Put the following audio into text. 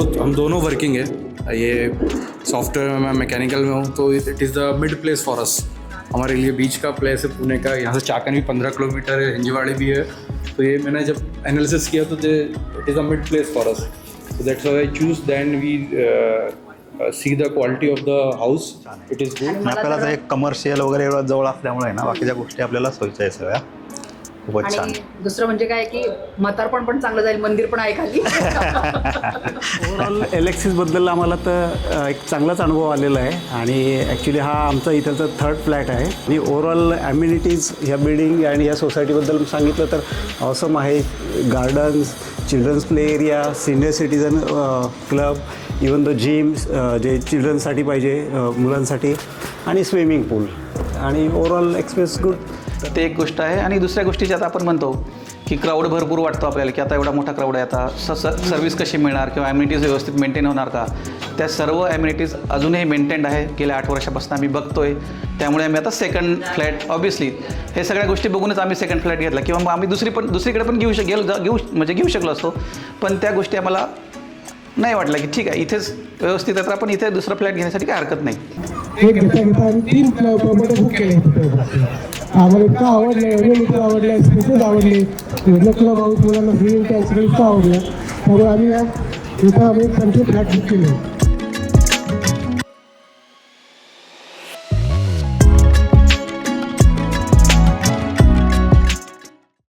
तो हम दोनों वर्किंग है, ये सॉफ्टवेयर में, मैं मैकेनिकल में हूँ, तो it is the mid place for अस। हमारे लिए बीच का प्लेस है पुणे का, यहाँ से चाकन भी 15 किलोमीटर है, हिंजवाड़ी भी है। तो ये मैंने जब एनालिसिस किया तो it is a mid place for us, so that's why I choose, then we see the quality of the house, it is good. आपल्याला जर एक कमर्शियल वगैरे एवढं जवळ असल्यामुळे ना बाकीच्या गोष्टी आपल्याला सोयीच्या आहे सगळ्या. खूपच छान. आणि दुसरं म्हणजे काय की म्हातारपण पण चांगलं जाईल, मंदिर पण आहे खाली. ओव्हरऑल एलेक्सिसबद्दल आम्हाला तर एक चांगलाच अनुभव आलेला आहे आणि ॲक्च्युली हा आमचा इथलचा 3rd फ्लॅट आहे आणि ओव्हरऑल ॲम्युनिटीज ह्या बिल्डिंग आणि ह्या सोसायटीबद्दल सांगितलं तर ऑसम आहे. Gardens, children's play area, senior citizen club, even the gym जे चिल्ड्रन्ससाठी पाहिजे, मुलांसाठी, आणि स्विमिंग पूल, आणि ओव्हरऑल एक्सपिरियन्स गुड. ते एक गोष्ट आहे. आणि दुसऱ्या गोष्टीची आता आपण म्हणतो की क्राऊड भरपूर वाटतो आपल्याला, की आता एवढा मोठा क्राऊड आहे, आता सर्व्हिस कशी मिळणार किंवा ॲम्युनिटीज व्यवस्थित मेंटेन होणार का. त्या सर्व ॲम्युनिटीज अजूनही मेंटेन्ड आहे, गेल्या 8 वर्षापासून आम्ही बघतो आहे. त्यामुळे आम्ही आता 2nd फ्लॅट, ऑब्व्हियसली हे सगळ्या गोष्टी बघूनच आम्ही 2nd फ्लॅट घेतला, किंवा मग आम्ही दुसरीकडे पण घेऊ शकलो असतो. पण त्या गोष्टी आम्हाला नाही वाटलं की ठीक आहे इथेच व्यवस्थित आहे, तर आपण इथे दुसरा फ्लॅट घेण्यासाठी काय हरकत नाही. आम्ही 3 प्रॉपर्टी बुक केले. आम्हाला इतकं आवडलं, एवढे मित्र आवडले, स्पेसेस आवडले, क्लब हाऊस, मुलांना स्विमिंग टँक सगळं इतकं आवडलं, त्यामुळे आम्ही इथं 25 फ्लॅट बुक केले.